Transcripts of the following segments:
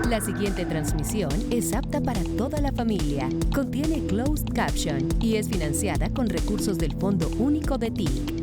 La siguiente transmisión es apta para toda la familia. Contiene closed caption y es financiada con recursos del Fondo Único de TIC.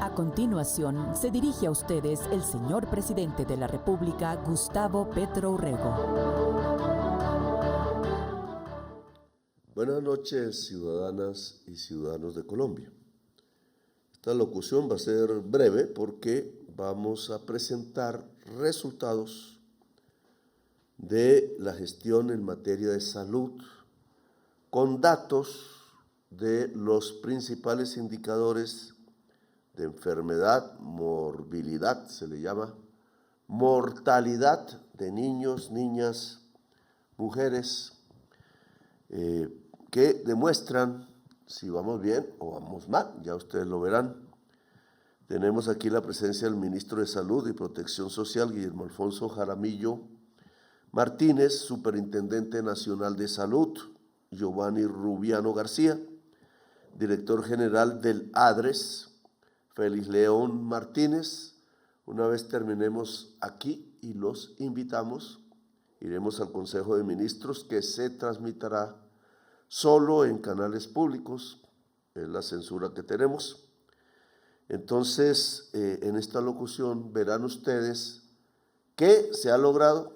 A continuación, se dirige a ustedes el señor presidente de la República, Gustavo Petro Urrego. Buenas noches, ciudadanas y ciudadanos de Colombia. Esta locución va a ser breve porque vamos a presentar resultados de la gestión en materia de salud con datos de los principales indicadores de enfermedad, morbilidad, se le llama, mortalidad de niños, niñas, mujeres, que demuestran si vamos bien o vamos mal, ya ustedes lo verán. Tenemos aquí la presencia del ministro de Salud y Protección Social, Guillermo Alfonso Jaramillo Martínez, Superintendente Nacional de Salud, Giovanni Rubiano García, Director General del ADRES, Félix León Martínez. Una vez terminemos aquí y los invitamos, iremos al Consejo de Ministros, que se transmitirá solo en canales públicos, es la censura que tenemos. Entonces, en esta locución verán ustedes qué se ha logrado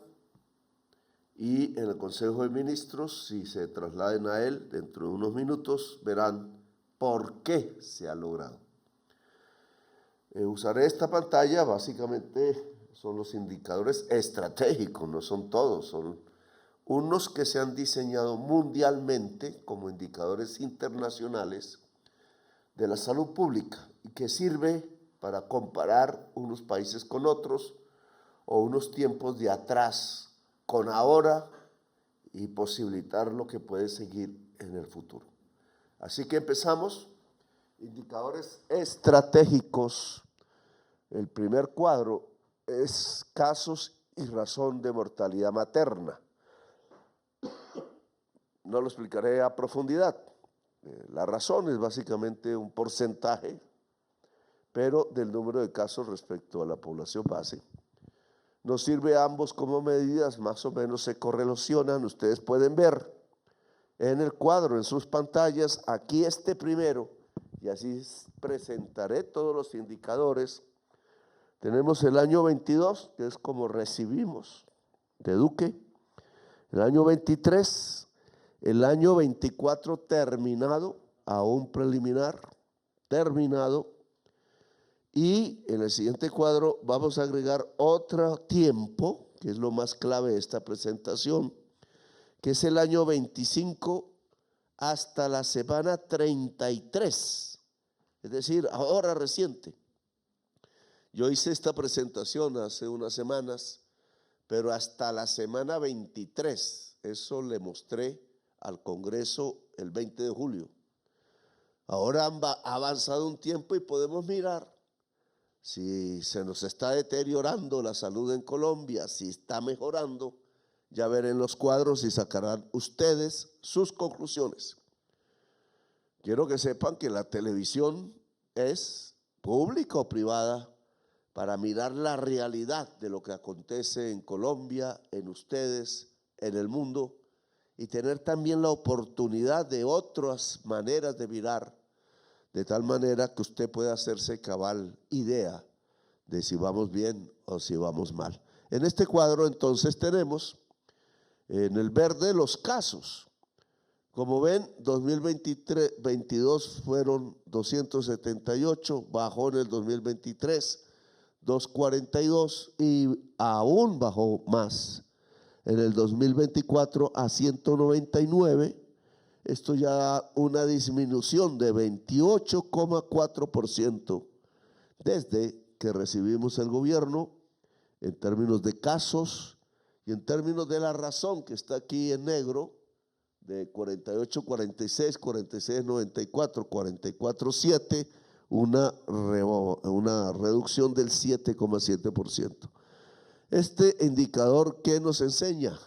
y en el Consejo de Ministros, si se trasladen a él dentro de unos minutos, verán por qué se ha logrado. Usaré esta pantalla, básicamente son los indicadores estratégicos, no son todos, son unos que se han diseñado mundialmente como indicadores internacionales de la salud pública y que sirve para comparar unos países con otros o unos tiempos de atrás con ahora y posibilitar lo que puede seguir en el futuro. Así que empezamos. Indicadores estratégicos. El primer cuadro es casos y razón de mortalidad materna. No lo explicaré a profundidad. La razón es básicamente un porcentaje, pero del número de casos respecto a la población base. Nos sirve a ambos como medidas, más o menos se correlacionan. Ustedes pueden ver en el cuadro, en sus pantallas, aquí este primero y así presentaré todos los indicadores. Tenemos el año 22, que es como recibimos de Duque, el año 23, el año 24 terminado, aún preliminar, terminado, y en el siguiente cuadro vamos a agregar otro tiempo, que es lo más clave de esta presentación, que es el año 25 hasta la semana 33, es decir, ahora reciente. Yo hice esta presentación hace unas semanas, pero hasta la semana 23, eso le mostré al Congreso el 20 de julio. Ahora ha avanzado un tiempo y podemos mirar si se nos está deteriorando la salud en Colombia, si está mejorando. Ya verán los cuadros y sacarán ustedes sus conclusiones. Quiero que sepan que la televisión es pública o privada para mirar la realidad de lo que acontece en Colombia, en ustedes, en el mundo, y tener también la oportunidad de otras maneras de mirar, de tal manera que usted pueda hacerse cabal idea de si vamos bien o si vamos mal. En este cuadro entonces tenemos en el verde los casos. Como ven, 2022 fueron 278, bajó en el 2023, 242 y aún bajó más en el 2024 a 199. Esto ya da una disminución de 28,4% desde que recibimos el gobierno en términos de casos y en términos de la razón que está aquí en negro, de 48, 46, 46, 94, 44, 7, una reducción del 7,7%. Este indicador, ¿qué nos enseña?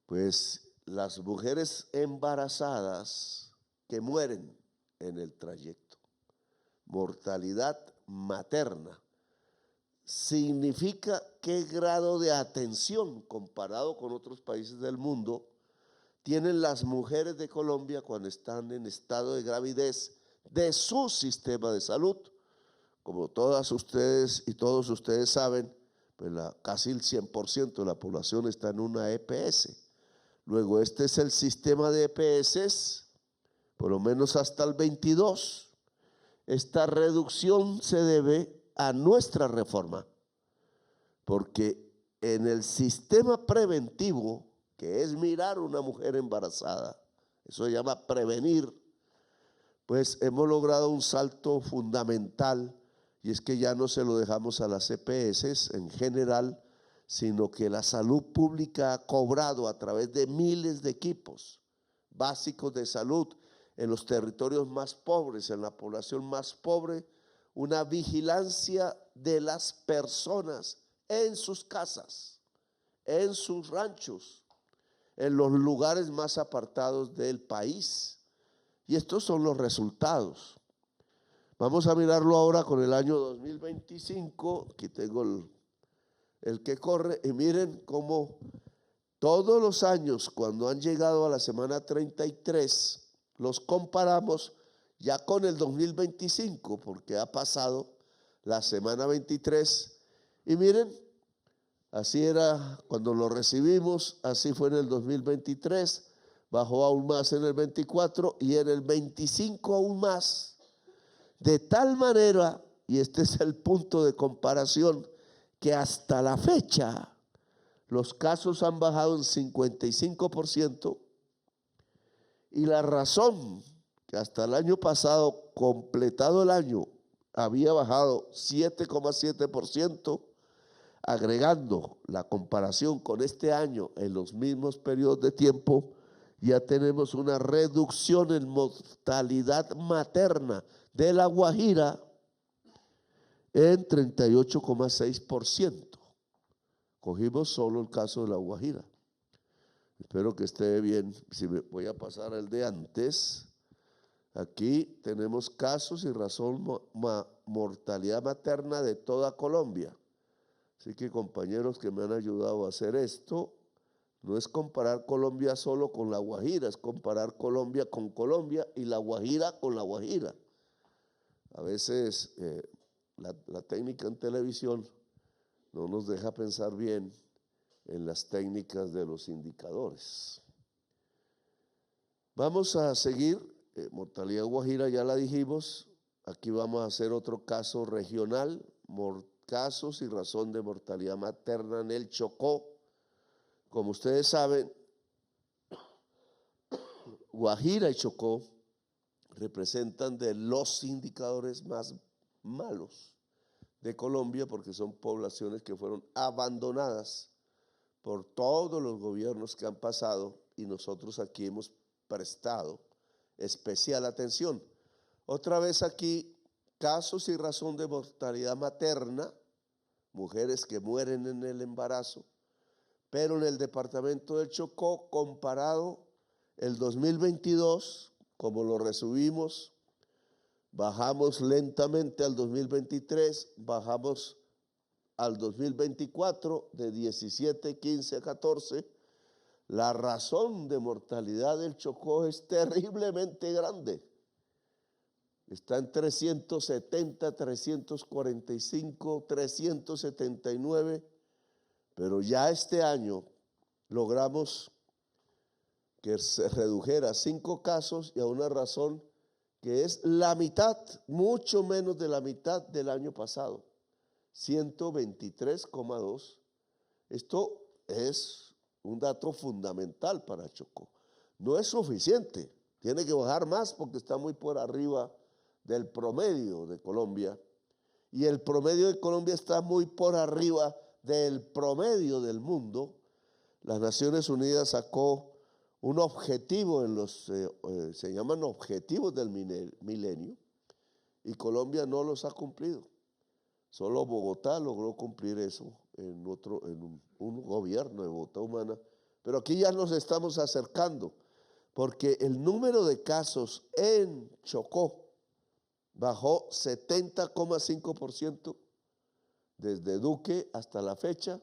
Pues las mujeres embarazadas que mueren en el trayecto, mortalidad materna, significa qué grado de atención comparado con otros países del mundo tienen las mujeres de Colombia cuando están en estado de gravidez de su sistema de salud. Como todas ustedes y todos ustedes saben, pues casi el 100% de la población está en una EPS. Luego este es el sistema de EPS, por lo menos hasta el 22. Esta reducción se debe a nuestra reforma, porque en el sistema preventivo, que es mirar a una mujer embarazada, eso se llama prevenir, pues hemos logrado un salto fundamental, y es que ya no se lo dejamos a las EPS en general, sino que la salud pública ha cobrado a través de miles de equipos básicos de salud en los territorios más pobres, en la población más pobre, una vigilancia de las personas en sus casas, en sus ranchos, en los lugares más apartados del país. Y estos son los resultados. Vamos a mirarlo ahora con el año 2025. Aquí tengo el que corre, y miren cómo todos los años cuando han llegado a la semana 33 los comparamos ya con el 2025, porque ha pasado la semana 23, y miren, así era cuando lo recibimos, así fue en el 2023, bajó aún más en el 24 y en el 25 aún más, de tal manera, y este es el punto de comparación, que hasta la fecha los casos han bajado en 55%, y la razón que hasta el año pasado, completado el año, había bajado 7,7%, agregando la comparación con este año en los mismos periodos de tiempo, ya tenemos una reducción en mortalidad materna de La Guajira en 38,6%. Cogimos solo el caso de La Guajira. Espero que esté bien. Si me voy a pasar al de antes. Aquí tenemos casos y razón mortalidad materna de toda Colombia. Así que compañeros que me han ayudado a hacer esto, No es comparar Colombia solo con La Guajira, es comparar Colombia con Colombia y La Guajira con La Guajira. A veces la técnica en televisión no nos deja pensar bien en las técnicas de los indicadores. Vamos a seguir, mortalidad Guajira ya la dijimos, aquí vamos a hacer otro caso regional, casos y razón de mortalidad materna en el Chocó. Como ustedes saben, Guajira y Chocó representan de los indicadores más malos de Colombia porque son poblaciones que fueron abandonadas por todos los gobiernos que han pasado y nosotros aquí hemos prestado especial atención. Otra vez aquí, casos y razón de mortalidad materna, mujeres que mueren en el embarazo, pero en el departamento del Chocó, comparado el 2022, como lo resumimos, bajamos lentamente al 2023, bajamos al 2024 de 17, 15 a 14, la razón de mortalidad del Chocó es terriblemente grande. Está en 370, 345, 379, pero ya este año logramos que se redujera 5 casos y a una razón que es la mitad, mucho menos de la mitad del año pasado, 123,2. Esto es un dato fundamental para Chocó. No es suficiente, tiene que bajar más porque está muy por arriba del promedio de Colombia y el promedio de Colombia está muy por arriba del promedio del mundo. Las Naciones Unidas sacó un objetivo en los, se llaman objetivos del milenio, y Colombia no los ha cumplido. Solo Bogotá logró cumplir eso en un gobierno de Bogotá Humana, pero aquí ya nos estamos acercando, porque el número de casos en Chocó bajó 70,5% desde Duque hasta la fecha,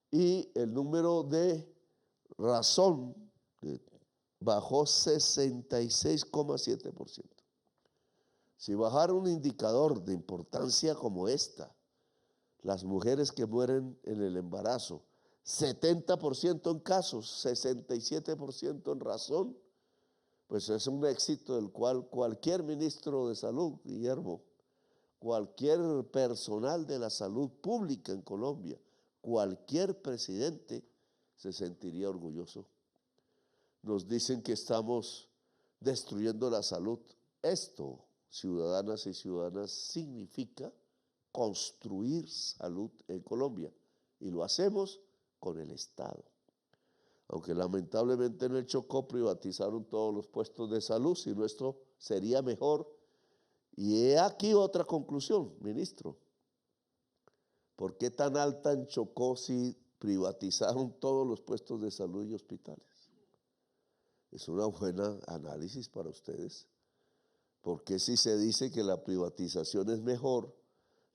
y el número de razón bajó 66,7%. Si bajara un indicador de importancia como esta, las mujeres que mueren en el embarazo, 70% en casos, 67% en razón, pues es un éxito del cual cualquier ministro de salud, Guillermo, cualquier personal de la salud pública en Colombia, cualquier presidente se sentiría orgulloso. Nos dicen que estamos destruyendo la salud. Esto, ciudadanas y ciudadanos, significa construir salud en Colombia y lo hacemos con el Estado. Aunque lamentablemente en el Chocó privatizaron todos los puestos de salud, si nuestro sería mejor. Y he aquí otra conclusión, ministro. ¿Por qué tan alta en Chocó si privatizaron todos los puestos de salud y hospitales? Es una buena análisis para ustedes. Porque si se dice que la privatización es mejor,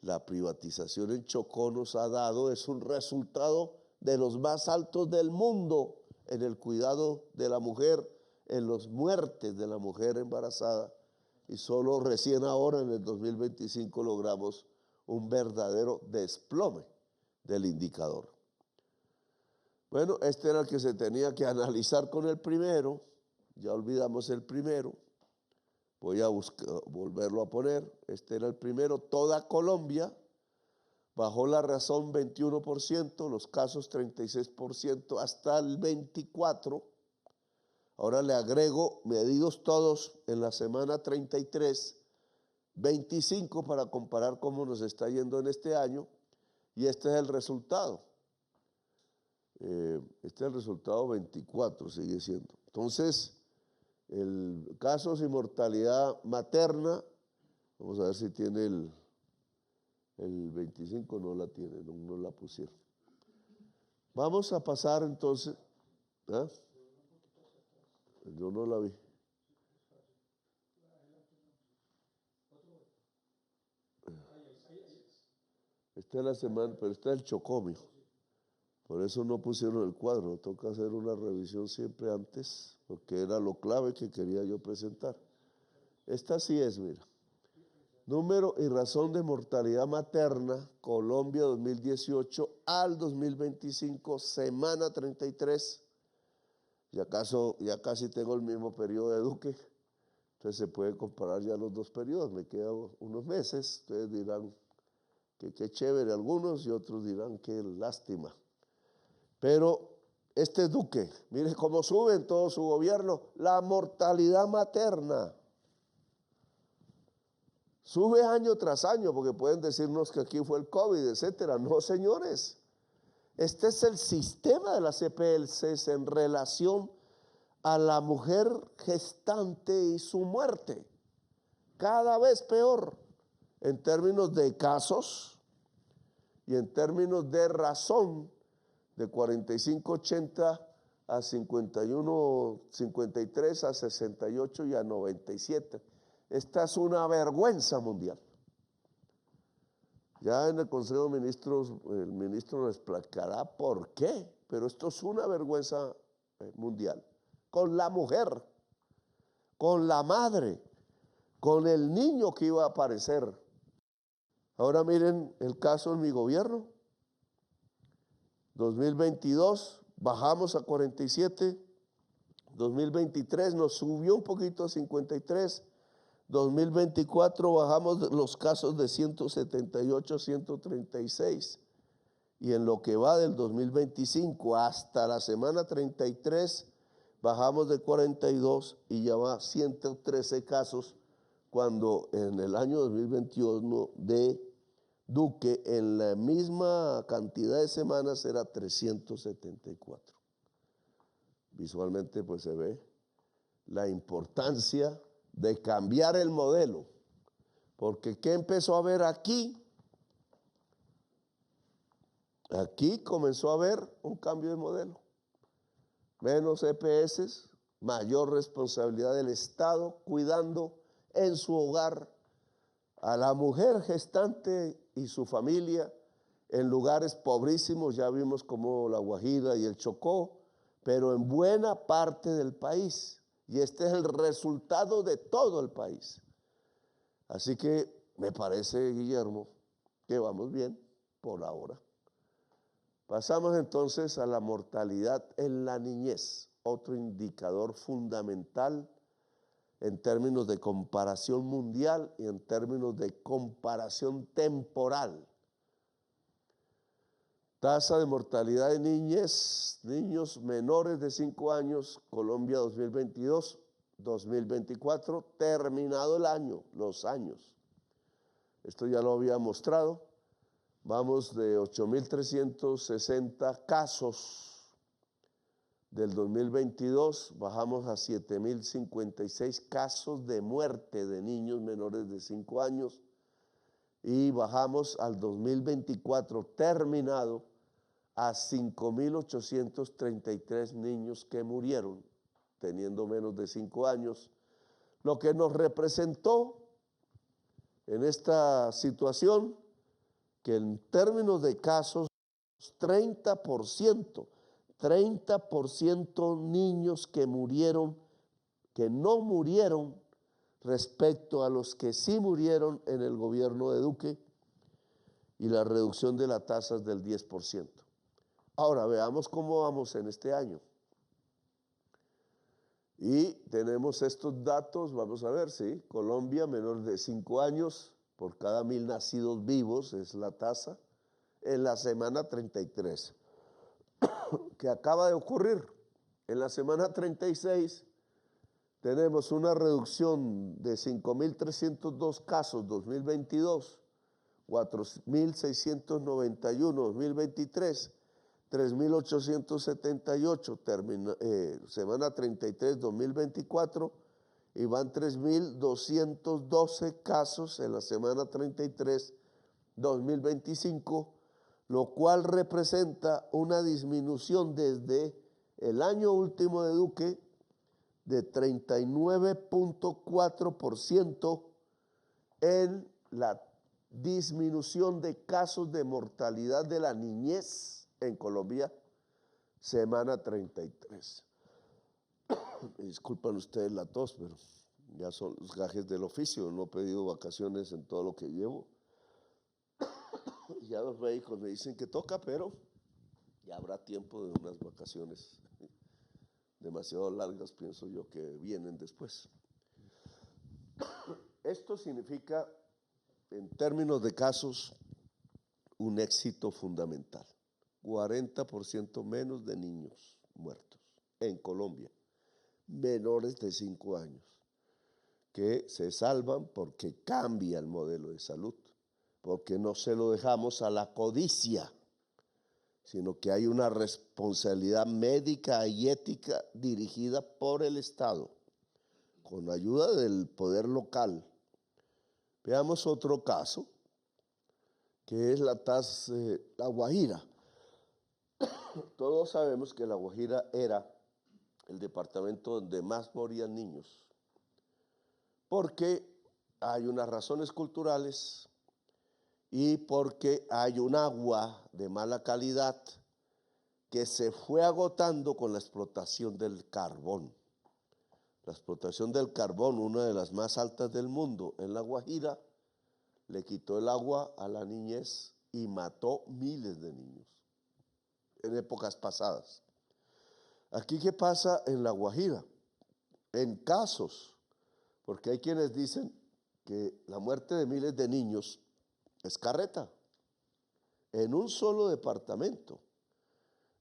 la privatización en Chocó nos ha dado, es un resultado de los más altos del mundo en el cuidado de la mujer, en las muertes de la mujer embarazada. Y solo recién ahora, en el 2025, logramos un verdadero desplome del indicador. Bueno, este era el que se tenía que analizar con el primero. Ya olvidamos el primero. Voy a volverlo a poner. Este era el primero. Toda Colombia bajó la razón 21%, los casos 36%, hasta el 24%. Ahora le agrego, medidos todos en la semana 33, 25 para comparar cómo nos está yendo en este año. Y este es el resultado. Este es el resultado 24, sigue siendo. Entonces, el casos y mortalidad materna, vamos a ver si tiene el 25, no la tiene, no la pusieron. Vamos a pasar entonces, ¿eh? Yo no la vi. Esta es la semana, pero esta es el Chocó, mijo. Por eso no pusieron el cuadro, toca hacer una revisión siempre antes, porque era lo clave que quería yo presentar. Esta sí es, mira. Número y razón de mortalidad materna, Colombia 2018 al 2025, semana 33. Y acaso ya casi tengo el mismo periodo de Duque, entonces se puede comparar ya los dos periodos, me quedan unos meses, ustedes dirán que qué chévere algunos y otros dirán que lástima. Pero este Duque, mire cómo sube en todo su gobierno la mortalidad materna. Sube año tras año, porque pueden decirnos que aquí fue el COVID, etcétera. No, señores. Este es el sistema de las EPLCs en relación a la mujer gestante y su muerte. Cada vez peor en términos de casos y en términos de razón, de 45-80 a 51-53 a 68 y a 97. Esta es una vergüenza mundial. Ya en el Consejo de Ministros, el ministro nos explicará por qué, pero esto es una vergüenza mundial. Con la mujer, con la madre, con el niño que iba a aparecer. Ahora miren el caso en mi gobierno. 2022 bajamos a 47, 2023 nos subió un poquito a 53, 2024 bajamos los casos de 178 a 136 y en lo que va del 2025 hasta la semana 33 bajamos de 42 y ya va 113 casos cuando en el año 2021 de Duque en la misma cantidad de semanas era 374. Visualmente pues se ve la importancia de cambiar el modelo, porque ¿qué empezó a haber aquí? Aquí comenzó a haber un cambio de modelo. Menos EPS, mayor responsabilidad del Estado, cuidando en su hogar a la mujer gestante y su familia en lugares pobrísimos, ya vimos como La Guajira y el Chocó, pero en buena parte del país. Y este es el resultado de todo el país. Así que me parece, Guillermo, que vamos bien por ahora. Pasamos entonces a la mortalidad en la niñez, otro indicador fundamental en términos de comparación mundial y en términos de comparación temporal. Tasa de mortalidad de niñez, niños menores de 5 años, Colombia 2022, 2024, terminado el año, los años. Esto ya lo había mostrado. Vamos de 8.360 casos del 2022, bajamos a 7.056 casos de muerte de niños menores de 5 años y bajamos al 2024 terminado a 5.833 niños que murieron teniendo menos de 5 años, lo que nos representó en esta situación que en términos de casos 30% niños que murieron, que no murieron respecto a los que sí murieron en el gobierno de Duque y la reducción de las tasas del 10%. Ahora veamos cómo vamos en este año. Y tenemos estos datos, vamos a ver, sí, Colombia, menor de 5 años, por cada 1.000 nacidos vivos es la tasa, en la semana 33, que acaba de ocurrir. En la semana 36 tenemos una reducción de 5.302 casos 2022, 4.691 2023, 3.878 semana 33 2024 y van 3.212 casos en la semana 33 2025, lo cual representa una disminución desde el año último de Duque de 39.4% en la disminución de casos de mortalidad de la niñez en Colombia, semana 33. Me disculpan ustedes la tos, pero ya son los gajes del oficio. No he pedido vacaciones en todo lo que llevo. Ya los médicos me dicen que toca, pero ya habrá tiempo de unas vacaciones demasiado largas, pienso yo, que vienen después. Esto significa, en términos de casos, un éxito fundamental. 40% menos de niños muertos en Colombia, menores de 5 años, que se salvan porque cambia el modelo de salud, porque no se lo dejamos a la codicia, sino que hay una responsabilidad médica y ética dirigida por el Estado, con ayuda del poder local. Veamos otro caso, que es La Guajira. Todos sabemos que La Guajira era el departamento donde más morían niños, porque hay unas razones culturales y porque hay un agua de mala calidad que se fue agotando con la explotación del carbón. La explotación del carbón, una de las más altas del mundo en La Guajira, le quitó el agua a la niñez y mató miles de niños en épocas pasadas. Aquí, ¿qué pasa en La Guajira? En casos, porque hay quienes dicen que la muerte de miles de niños es carreta, en un solo departamento.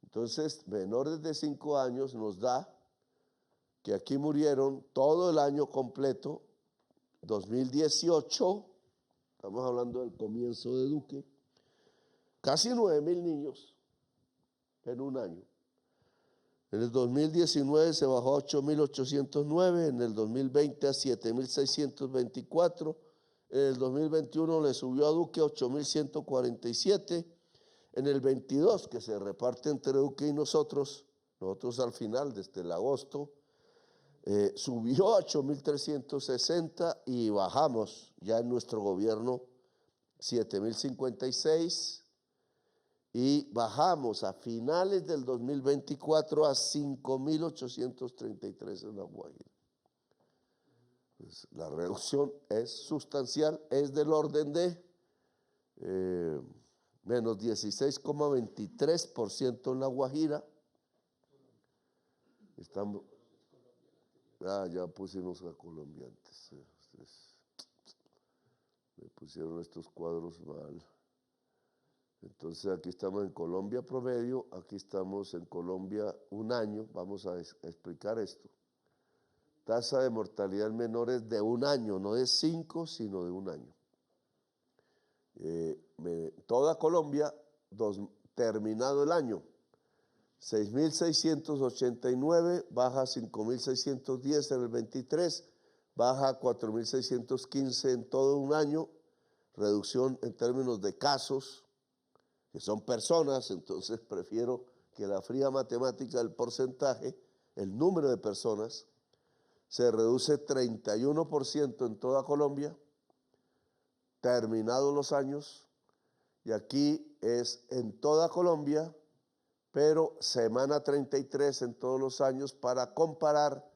Entonces, menores de 5 años nos da que aquí murieron todo el año completo, 2018, estamos hablando del comienzo de Duque, casi 9.000 niños en un año. En el 2019 se bajó a 8.809, en el 2020 a 7.624, en el 2021 le subió a Duque a 8.147, en el 22, que se reparte entre Duque y nosotros al final, desde el agosto, subió a 8.360 y bajamos ya en nuestro gobierno 7.056 y bajamos a finales del 2024 a 5.833 en La Guajira. Pues la reducción es sustancial, es del orden de menos 16,23% en La Guajira. Estamos, ya pusimos a colombiantes. Me pusieron estos cuadros mal. Entonces aquí estamos en Colombia promedio, aquí estamos en Colombia un año. Vamos a explicar esto. Tasa de mortalidad en menores de un año, no de 5, sino de un año. Toda Colombia, terminado el año, 6.689, baja 5.610 en el 23, baja 4.615 en todo un año, reducción en términos de casos, que son personas, entonces prefiero que la fría matemática del porcentaje, el número de personas, se reduce 31% en toda Colombia, terminados los años, y aquí es en toda Colombia, pero semana 33 en todos los años para comparar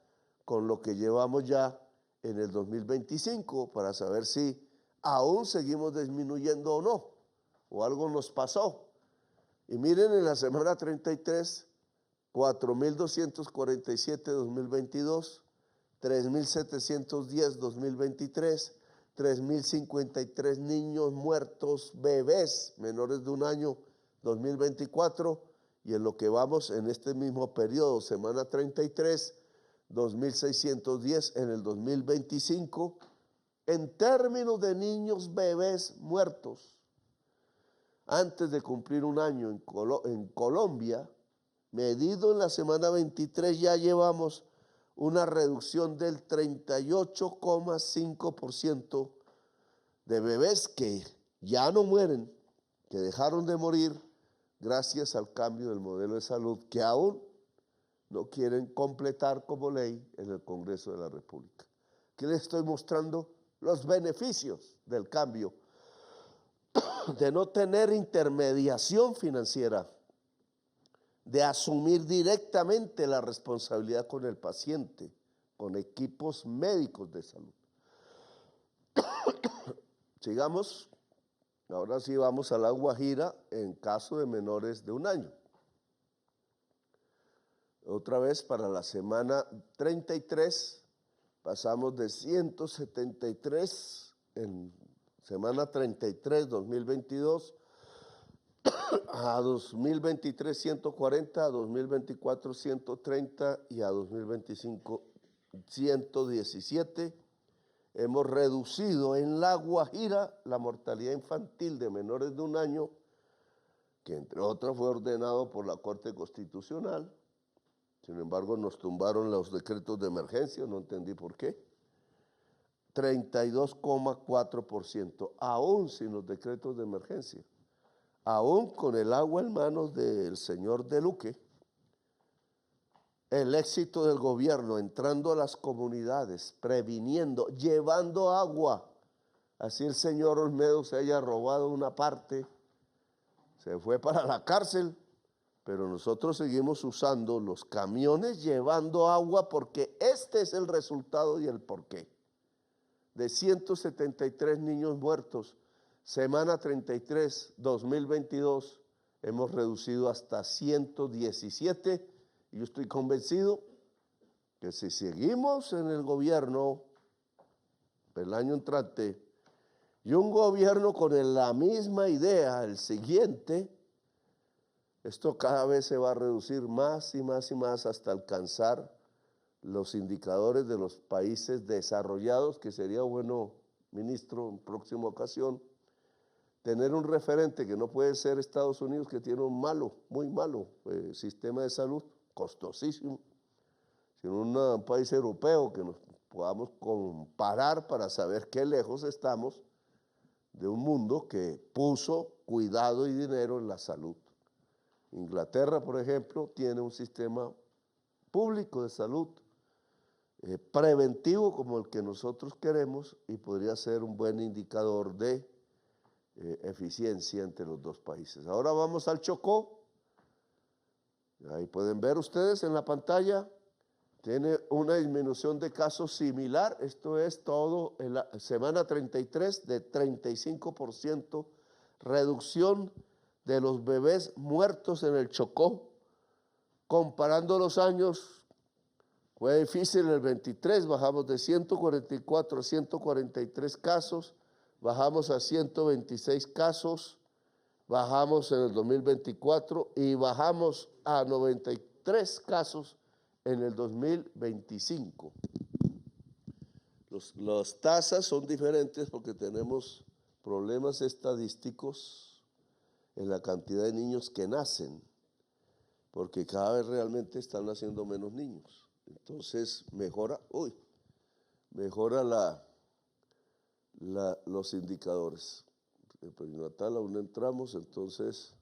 con lo que llevamos ya en el 2025, para saber si aún seguimos disminuyendo o no, o algo nos pasó. Y miren, en la semana 33, 4.247 2022, 3.710 2023, 3.053 niños muertos, bebés menores de un año 2024, y en lo que vamos en este mismo periodo, semana 33, 2.610 en el 2025, en términos de niños bebés muertos. Antes de cumplir un año en Colombia, medido en la semana 23, ya llevamos una reducción del 38,5% de bebés que ya no mueren, que dejaron de morir gracias al cambio del modelo de salud que aún no quieren completar como ley en el Congreso de la República. Aquí les estoy mostrando los beneficios del cambio, de no tener intermediación financiera de asumir directamente la responsabilidad con el paciente, con equipos médicos de salud. Sigamos, ahora sí vamos a La Guajira en caso de menores de 1 año. Otra vez para la semana 33, pasamos de 173 en semana 33, 2022, a 2023, 140, a 2024, 130 y a 2025, 117. Hemos reducido en La Guajira la mortalidad infantil de menores de 1 año, que entre otras fue ordenado por la Corte Constitucional. Sin embargo, nos tumbaron los decretos de emergencia, no entendí por qué. 32,4%, aún sin los decretos de emergencia, aún con el agua en manos del señor De Luque. El éxito del gobierno entrando a las comunidades, previniendo, llevando agua. Así el señor Olmedo se haya robado una parte, se fue para la cárcel, pero nosotros seguimos usando los camiones llevando agua porque este es el resultado y el porqué. De 173 niños muertos, semana 33, 2022, hemos reducido hasta 117. Y yo estoy convencido que si seguimos en el gobierno el año entrante y un gobierno con la misma idea, el siguiente, esto cada vez se va a reducir más y más y más hasta alcanzar los indicadores de los países desarrollados, que sería bueno, ministro, en próxima ocasión, tener un referente que no puede ser Estados Unidos, que tiene un malo, muy malo sistema de salud, costosísimo, sino un país europeo que nos podamos comparar para saber qué lejos estamos de un mundo que puso cuidado y dinero en la salud. Inglaterra, por ejemplo, tiene un sistema público de salud preventivo como el que nosotros queremos y podría ser un buen indicador de eficiencia entre los dos países. Ahora vamos al Chocó. Ahí pueden ver ustedes en la pantalla, tiene una disminución de casos similar, esto es todo en la semana 33 de 35%, reducción de los bebés muertos en el Chocó. Comparando los años, fue difícil el 23, bajamos de 144 a 143 casos, bajamos a 126 casos, bajamos en el 2024 y bajamos a 93 casos en el 2025. Las tasas son diferentes porque tenemos problemas estadísticos en la cantidad de niños que nacen, porque cada vez realmente están naciendo menos niños. Entonces mejora los indicadores. El perinatal aún no entramos, entonces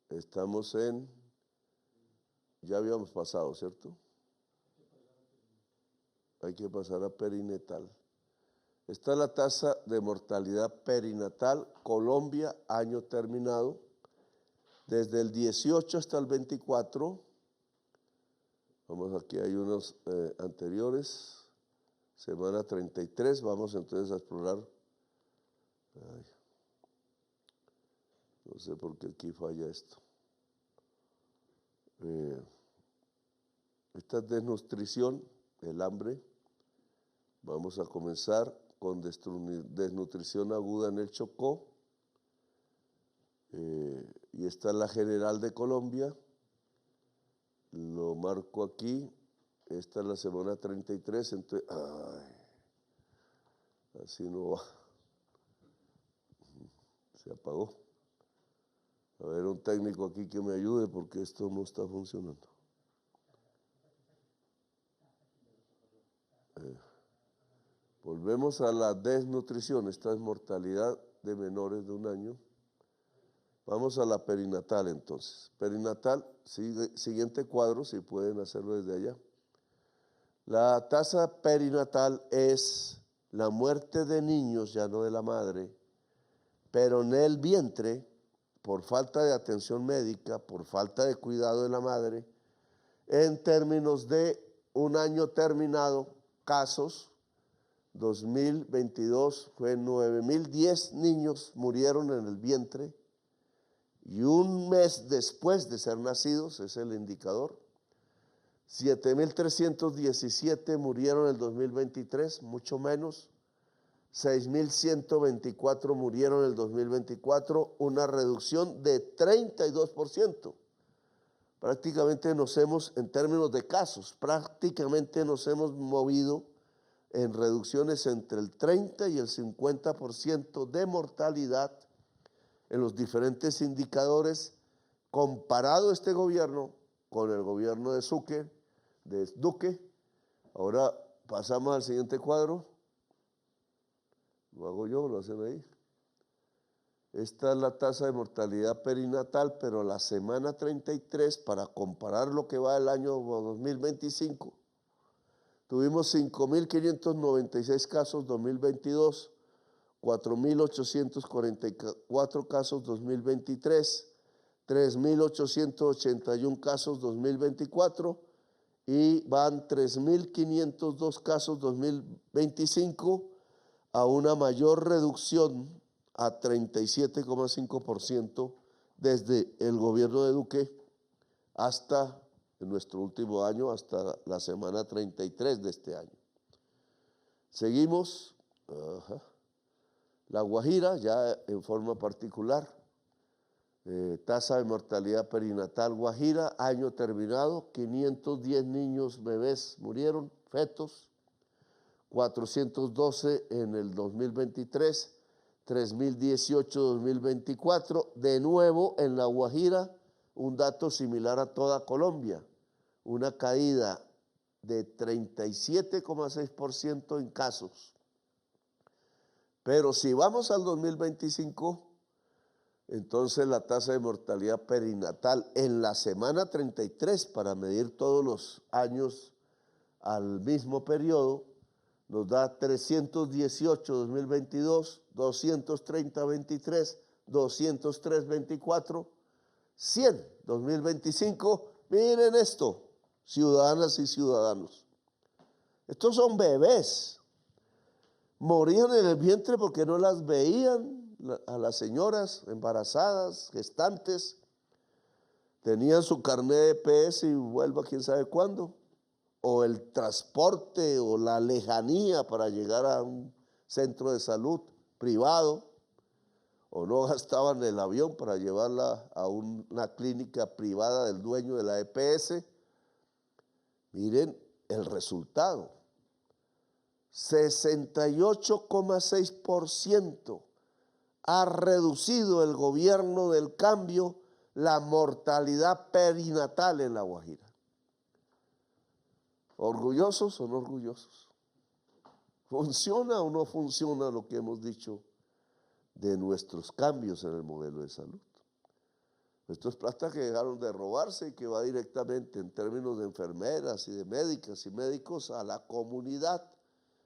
estamos en, ya habíamos pasado, ¿cierto? Hay que pasar a perinatal. Está la tasa de mortalidad perinatal, Colombia, año terminado, desde el 18 hasta el 24. Vamos, aquí hay unos anteriores, semana 33, vamos entonces a explorar. Ay, no sé por qué aquí falla esto. Esta es desnutrición, el hambre. Vamos a comenzar con desnutrición aguda en el Chocó. Y esta es la general de Colombia. Lo marco aquí. Esta es la semana 33. Entonces, así no va. Se apagó. A ver, un técnico aquí que me ayude porque esto no está funcionando. Volvemos a la desnutrición. Esta es mortalidad de menores de 1 año. Vamos a la perinatal entonces. Perinatal, siguiente cuadro, si pueden hacerlo desde allá. La tasa perinatal es la muerte de niños, ya no de la madre, pero en el vientre por falta de atención médica, por falta de cuidado de la madre, en términos de un año terminado, casos, 2022 fue 9.010 niños murieron en el vientre y un mes después de ser nacidos, es el indicador, 7.317 murieron en el 2023, mucho menos, 6.124 murieron en el 2024, una reducción de 32%. Prácticamente en términos de casos, prácticamente nos hemos movido en reducciones entre el 30 y el 50% de mortalidad en los diferentes indicadores, comparado este gobierno con el gobierno de Duque. Ahora pasamos al siguiente cuadro. Lo hago yo, lo hacen ahí. Esta es la tasa de mortalidad perinatal, pero la semana 33, para comparar lo que va del año 2025, tuvimos 5.596 casos 2022, 4.844 casos 2023, 3.881 casos 2024 y van 3.502 casos 2025 a una mayor reducción a 37,5% desde el gobierno de Duque hasta en nuestro último año, hasta la semana 33 de este año. Seguimos. La Guajira, ya en forma particular, tasa de mortalidad perinatal Guajira, año terminado, 510 niños bebés murieron, fetos, 412 en el 2023, 3.018 2024, de nuevo en La Guajira, un dato similar a toda Colombia, una caída de 37,6% en casos. Pero si vamos al 2025, entonces la tasa de mortalidad perinatal en la semana 33, para medir todos los años al mismo periodo, nos da 318 2022, 230 23, 203 24, 100 2025. Miren esto, ciudadanas y ciudadanos. Estos son bebés. Morían en el vientre porque no las veían a las señoras embarazadas, gestantes. Tenían su carnet de EPS y vuelva quién sabe cuándo. O el transporte o la lejanía para llegar a un centro de salud privado. O no gastaban el avión para llevarla a una clínica privada del dueño de la EPS. Miren el resultado. 68,6% ha reducido el gobierno del cambio la mortalidad perinatal en La Guajira. ¿Orgullosos o no orgullosos? ¿Funciona o no funciona lo que hemos dicho de nuestros cambios en el modelo de salud? Esto es plata que dejaron de robarse y que va directamente en términos de enfermeras y de médicas y médicos a la comunidad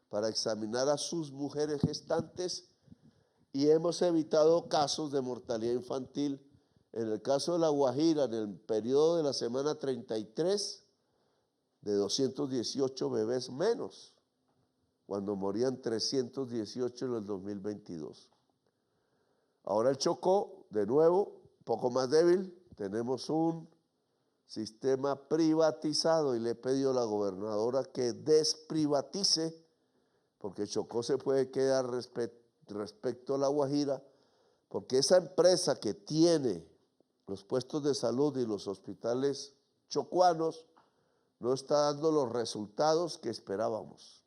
para examinar a sus mujeres gestantes, y hemos evitado casos de mortalidad infantil. En el caso de La Guajira, en el periodo de la semana 33, de 218 bebés menos, cuando morían 318 en el 2022. Ahora el Chocó, de nuevo, poco más débil, tenemos un sistema privatizado y le he pedido a la gobernadora que desprivatice, porque Chocó se puede quedar respecto a La Guajira, porque esa empresa que tiene los puestos de salud y los hospitales chocuanos no está dando los resultados que esperábamos.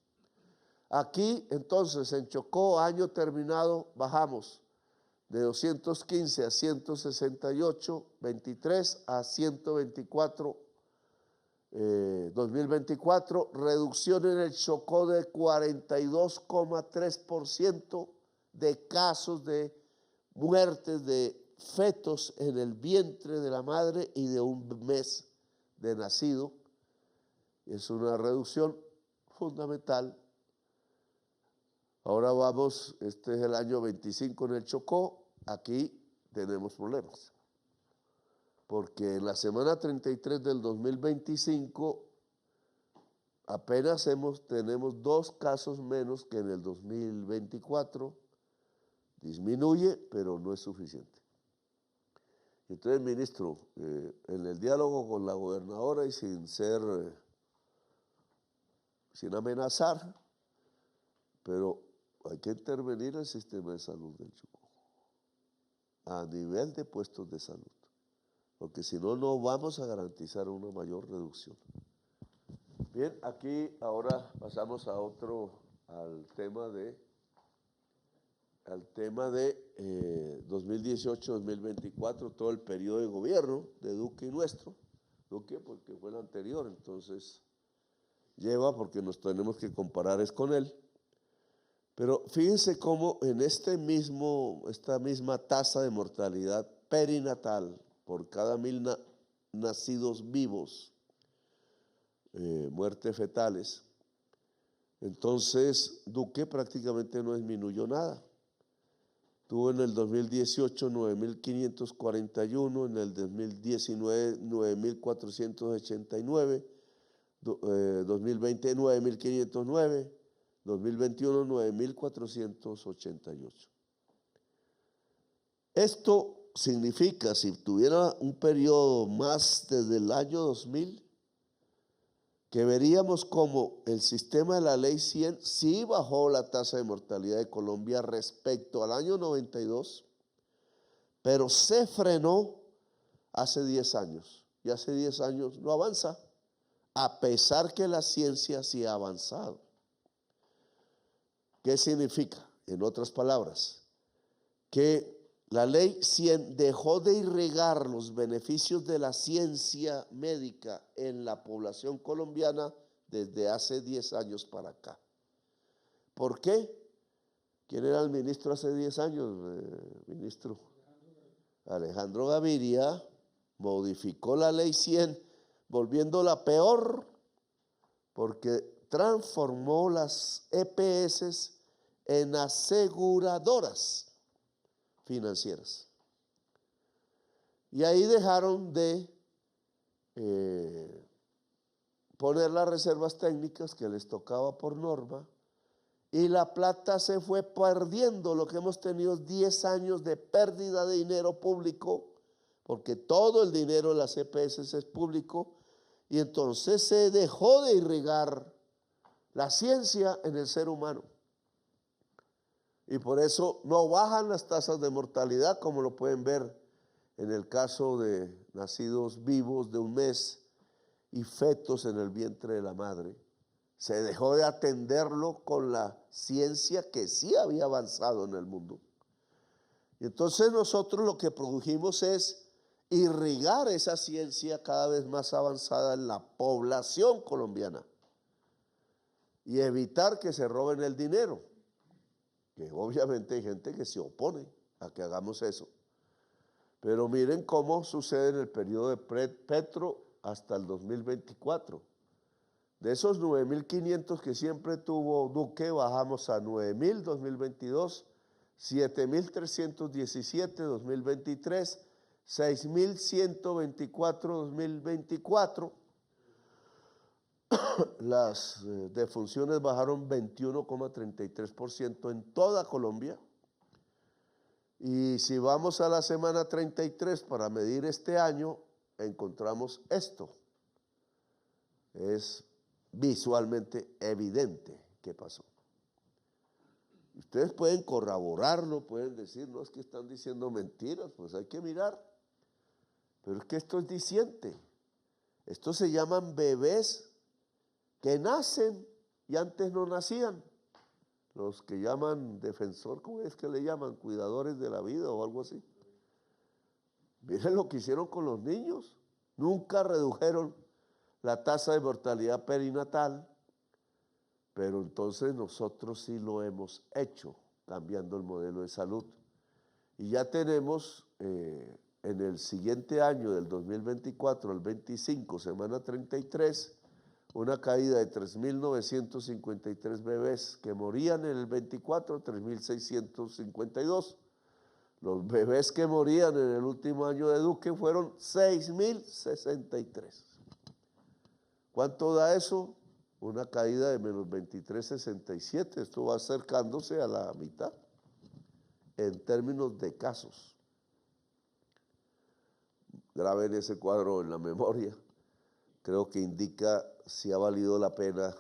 Aquí, entonces, en Chocó, año terminado, bajamos de 215 a 168, 23 a 124, 2024, reducción en el Chocó de 42,3% de casos de muertes de fetos en el vientre de la madre y de un mes de nacido. Es una reducción fundamental. Ahora vamos, este es el año 25 en el Chocó, aquí tenemos problemas. Porque en la semana 33 del 2025 apenas tenemos 2 casos menos que en el 2024. Disminuye, pero no es suficiente. Entonces, ministro, en el diálogo con la gobernadora y sin amenazar, pero hay que intervenir el sistema de salud del Chocó a nivel de puestos de salud, porque si no, no vamos a garantizar una mayor reducción. Bien, aquí ahora pasamos al tema de 2018-2024, todo el periodo de gobierno de Duque y nuestro. Duque porque fue el anterior, entonces lleva porque nos tenemos que comparar es con él. Pero fíjense cómo en esta misma tasa de mortalidad perinatal por cada 1000 nacidos vivos, muertes fetales, entonces Duque prácticamente no disminuyó nada. Tuvo en el 2018 9.541, en el 2019 9.489, 2020 9.509, 2021 9.488. Esto significa, si tuviera un periodo más desde el año 2000, que veríamos como el sistema de la Ley 100 sí bajó la tasa de mortalidad de Colombia respecto al año 92, pero se frenó hace 10 años. Y hace 10 años no avanza, a pesar que la ciencia sí ha avanzado. ¿Qué significa? En otras palabras, que la Ley 100 dejó de irrigar los beneficios de la ciencia médica en la población colombiana desde hace 10 años para acá. ¿Por qué? ¿Quién era el ministro hace 10 años? Ministro Alejandro Gaviria modificó la Ley 100, volviéndola peor, porque transformó las EPS en aseguradoras financieras. Y ahí dejaron de poner las reservas técnicas que les tocaba por norma, y la plata se fue perdiendo, lo que hemos tenido 10 años de pérdida de dinero público, porque todo el dinero de las EPS es público, y entonces se dejó de irrigar la ciencia en el ser humano. Y por eso no bajan las tasas de mortalidad, como lo pueden ver en el caso de nacidos vivos de un mes y fetos en el vientre de la madre. Se dejó de atenderlo con la ciencia que sí había avanzado en el mundo. Y entonces nosotros lo que produjimos es irrigar esa ciencia cada vez más avanzada en la población colombiana y evitar que se roben el dinero. Que obviamente hay gente que se opone a que hagamos eso. Pero miren cómo sucede en el periodo de Petro hasta el 2024. De esos 9.500 que siempre tuvo Duque, bajamos a 9.000 2022, 7.317 2023, 6.124 2024. Las defunciones bajaron 21,33% en toda Colombia. Y si vamos a la semana 33 para medir este año, encontramos esto. Es visualmente evidente qué pasó. Ustedes pueden corroborarlo, pueden decir, no, es que están diciendo mentiras, pues hay que mirar. Pero es que esto es diciente. Estos se llaman bebés que nacen y antes no nacían. Los que llaman defensor, ¿cómo es que le llaman? Cuidadores de la vida o algo así. Miren lo que hicieron con los niños. Nunca redujeron la tasa de mortalidad perinatal, pero entonces nosotros sí lo hemos hecho, cambiando el modelo de salud. Y ya tenemos en el siguiente año, del 2024 al 25, semana 33, una caída de 3.953 bebés que morían en el 24, 3.652. Los bebés que morían en el último año de Duque fueron 6.063. ¿Cuánto da eso? Una caída de menos 23.67. Esto va acercándose a la mitad en términos de casos. Graben ese cuadro en la memoria. Creo que indica si ha valido la pena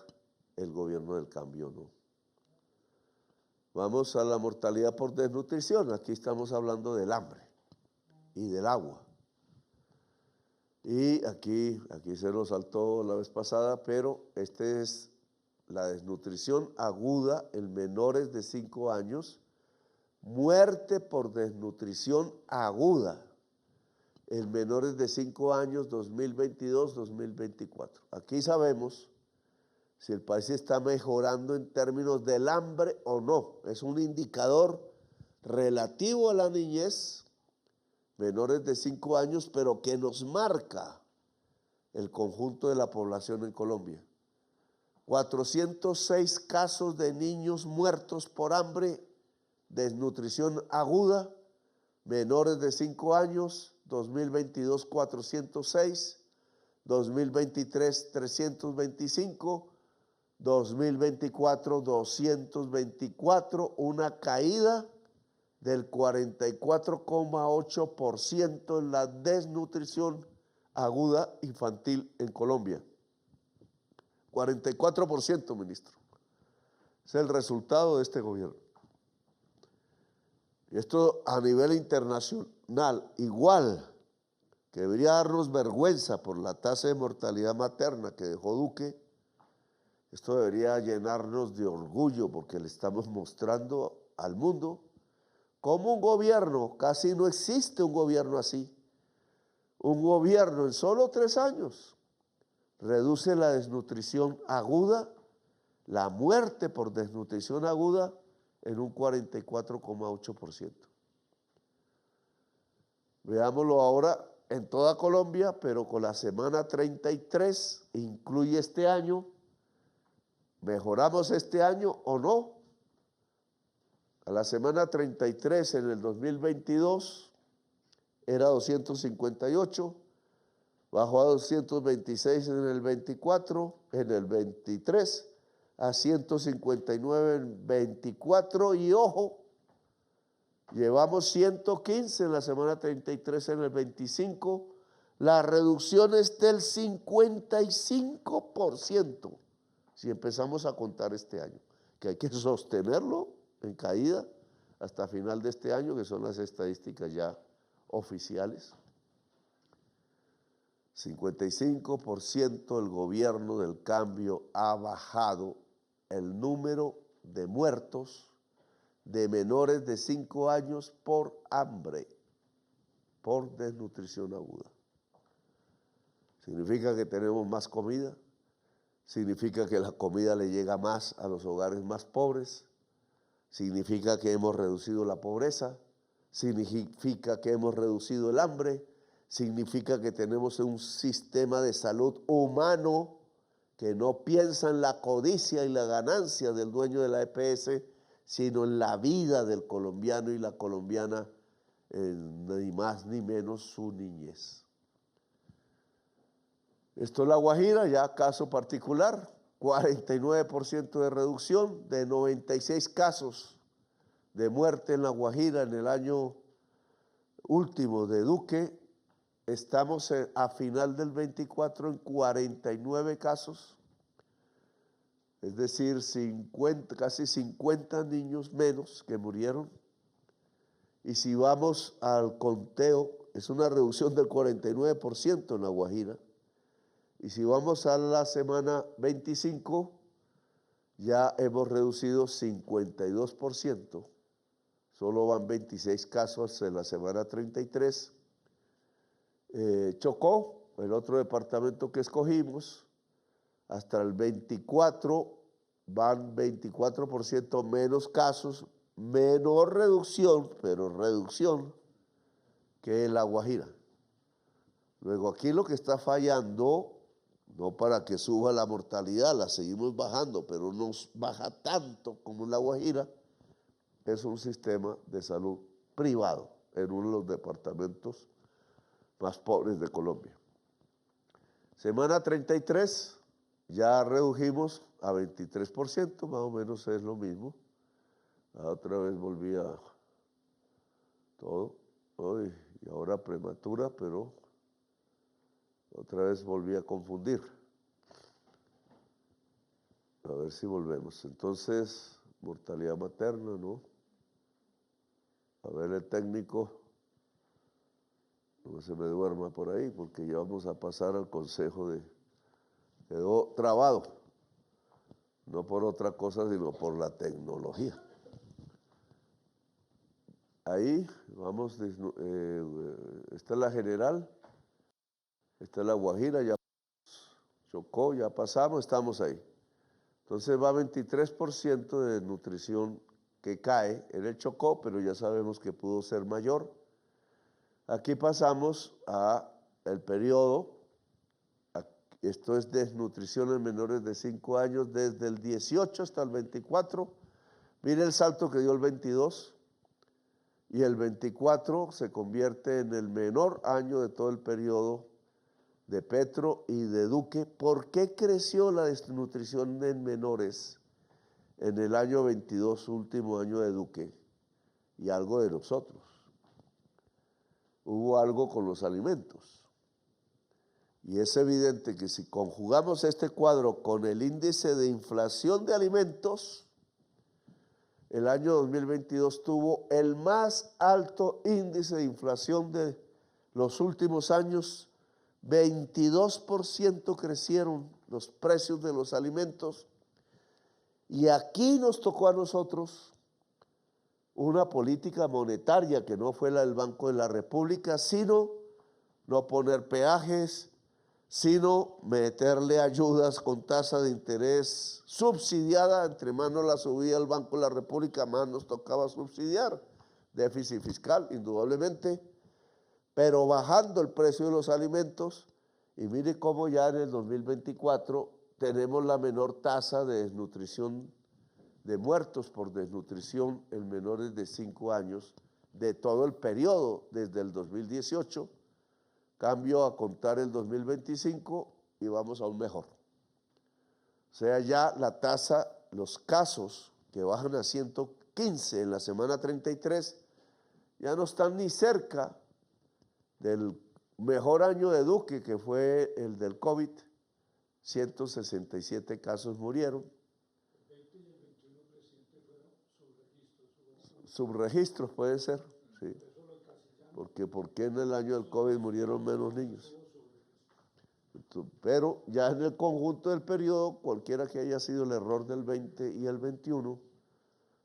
el gobierno del cambio o no. Vamos a la mortalidad por desnutrición. Aquí estamos hablando del hambre y del agua. Y aquí se nos saltó la vez pasada, pero este es la desnutrición aguda en menores de 5 años, muerte por desnutrición aguda en menores de 5 años 2022-2024. Aquí sabemos si el país está mejorando en términos del hambre o no. Es un indicador relativo a la niñez, menores de 5 años, pero que nos marca el conjunto de la población en Colombia. 406 casos de niños muertos por hambre, desnutrición aguda, menores de 5 años, 2022 406, 2023 325, 2024 224, una caída del 44,8% en la desnutrición aguda infantil en Colombia. 44%, ministro. Es el resultado de este gobierno. Y esto a nivel internacional, igual, que debería darnos vergüenza por la tasa de mortalidad materna que dejó Duque. Esto debería llenarnos de orgullo porque le estamos mostrando al mundo cómo un gobierno, casi no existe un gobierno así, un gobierno en solo 3 años reduce la desnutrición aguda, la muerte por desnutrición aguda en un 44,8%. Veámoslo ahora en toda Colombia, pero con la semana 33, incluye este año. ¿Mejoramos este año o no? A la semana 33 en el 2022 era 258, bajó a 226 en el 24, en el 23, a 159 en el 24 y ojo, llevamos 115 en la semana 33 en el 25, la reducción es del 55%. Si empezamos a contar este año, que hay que sostenerlo en caída hasta final de este año, que son las estadísticas ya oficiales. 55% el gobierno del cambio ha bajado el número de muertos de menores de 5 años por hambre, por desnutrición aguda. ¿Significa que tenemos más comida? ¿Significa que la comida le llega más a los hogares más pobres? ¿Significa que hemos reducido la pobreza? ¿Significa que hemos reducido el hambre? ¿Significa que tenemos un sistema de salud humano que no piensa en la codicia y la ganancia del dueño de la EPS, sino en la vida del colombiano y la colombiana, ni más ni menos su niñez? Esto es La Guajira, ya caso particular, 49% de reducción, de 96 casos de muerte en La Guajira en el año último de Duque, estamos a final del 24 en 49 casos, es decir, casi 50 niños menos que murieron. Y si vamos al conteo, es una reducción del 49% en La Guajira. Y si vamos a la semana 25, ya hemos reducido 52%. Solo van 26 casos en la semana 33. Chocó, el otro departamento que escogimos, hasta el 24 van 24% menos casos, menor reducción, pero reducción que en La Guajira. Luego aquí lo que está fallando, no para que suba la mortalidad, la seguimos bajando, pero no baja tanto como en La Guajira, es un sistema de salud privado, en uno de los departamentos más pobres de Colombia. Semana 33, ya redujimos a 23%, más o menos es lo mismo. Otra vez volvía todo, hoy y ahora prematura, pero otra vez volví a confundir. A ver si volvemos. Entonces, mortalidad materna, ¿no? A ver el técnico, no se me duerma por ahí, porque ya vamos a pasar al consejo de... Quedó trabado, no por otra cosa, sino por la tecnología. Ahí vamos, esta es la general, esta es la Guajira, ya Chocó, ya pasamos, estamos ahí. Entonces va 23% de nutrición que cae en el Chocó, pero ya sabemos que pudo ser mayor. Aquí pasamos a el periodo, esto es desnutrición en menores de 5 años, desde el 18 hasta el 24. Mire el salto que dio el 22, y el 24 se convierte en el menor año de todo el periodo de Petro y de Duque. ¿Por qué creció la desnutrición en menores en el año 22, último año de Duque? Y algo de nosotros. Hubo algo con los alimentos. Y es evidente que si conjugamos este cuadro con el índice de inflación de alimentos, el año 2022 tuvo el más alto índice de inflación de los últimos años. 22% crecieron los precios de los alimentos, y aquí nos tocó a nosotros una política monetaria que no fue la del Banco de la República, sino no poner peajes, sino meterle ayudas con tasa de interés subsidiada. Entre más nos la subía el Banco de la República, más nos tocaba subsidiar. Déficit fiscal, indudablemente, pero bajando el precio de los alimentos. Y mire cómo ya en el 2024 tenemos la menor tasa de desnutrición, de muertos por desnutrición en menores de 5 años de todo el periodo desde el 2018. Cambio a contar el 2025 y vamos aún mejor. O sea, ya la tasa, los casos que bajan a 115 en la semana 33, ya no están ni cerca del mejor año de Duque, que fue el del COVID. 167 casos murieron. El 20 y el 21, presidente, fueron subregistros. Subregistros puede ser, sí. Porque ¿por qué en el año del COVID murieron menos niños? Pero ya en el conjunto del periodo, cualquiera que haya sido el error del 20 y el 21,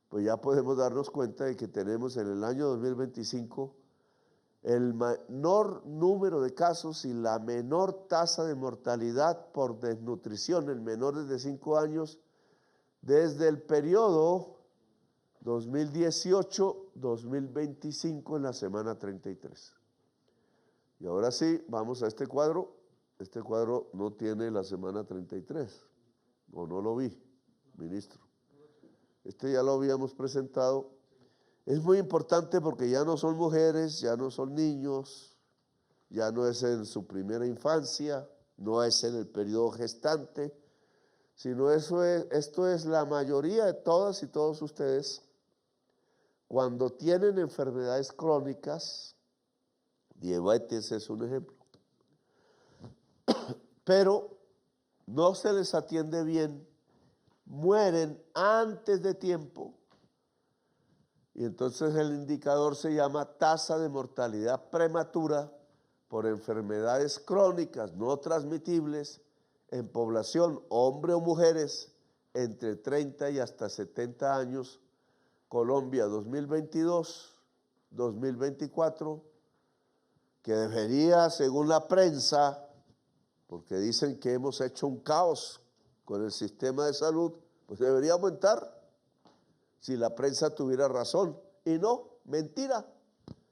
pues ya podemos darnos cuenta de que tenemos en el año 2025 el menor número de casos y la menor tasa de mortalidad por desnutrición en menores de 5 años desde el periodo 2018-2025 en la semana 33. Y ahora sí, vamos a este cuadro. Este cuadro no tiene la semana 33, o no lo vi, ministro. Este ya lo habíamos presentado. Es muy importante porque ya no son mujeres, ya no son niños, ya no es en su primera infancia, no es en el periodo gestante, sino esto es la mayoría de todas y todos ustedes cuando tienen enfermedades crónicas. Diabetes es un ejemplo, pero no se les atiende bien, mueren antes de tiempo. Y entonces el indicador se llama tasa de mortalidad prematura por enfermedades crónicas no transmitibles en población, hombre o mujeres, entre 30 y hasta 70 años, Colombia 2022-2024, que debería, según la prensa, porque dicen que hemos hecho un caos con el sistema de salud, pues debería aumentar. Si la prensa tuviera razón, y no, mentira.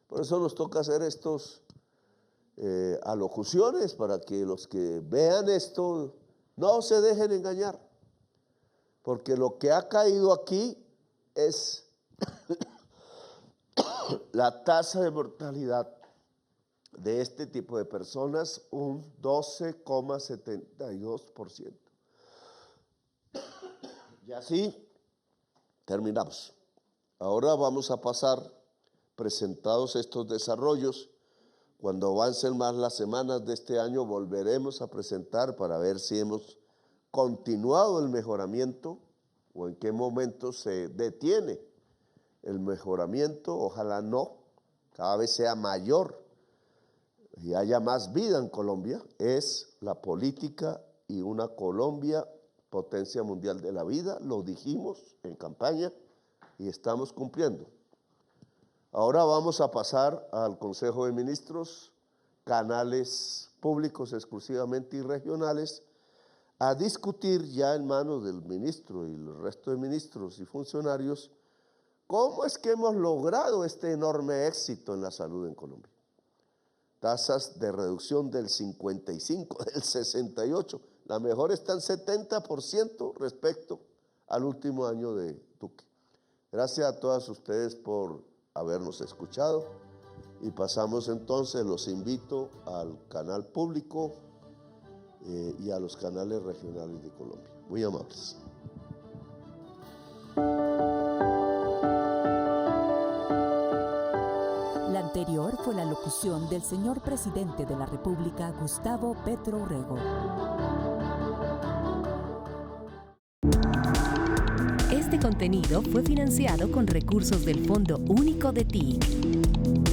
Por eso nos toca hacer estos alocuciones, para que los que vean esto no se dejen engañar, porque lo que ha caído aquí es la tasa de mortalidad de este tipo de personas un 12,72%. Y así terminamos. Ahora vamos a pasar, presentados estos desarrollos, cuando avancen más las semanas de este año, volveremos a presentar para ver si hemos continuado el mejoramiento o en qué momento se detiene el mejoramiento. Ojalá no, cada vez sea mayor y haya más vida en Colombia. Es la política y una Colombia potencia mundial de la vida, lo dijimos en campaña y estamos cumpliendo. Ahora vamos a pasar al Consejo de Ministros, canales públicos exclusivamente y regionales, a discutir ya en manos del ministro y el resto de ministros y funcionarios cómo es que hemos logrado este enorme éxito en la salud en Colombia. Tasas de reducción del 55, del 68, la mejor está en 70% respecto al último año de Duque. Gracias a todas ustedes por habernos escuchado y pasamos entonces, los invito al canal público y a los canales regionales de Colombia. Muy amables. La anterior fue la locución del señor presidente de la República, Gustavo Petro Urrego. Este contenido fue financiado con recursos del Fondo Único de TIC.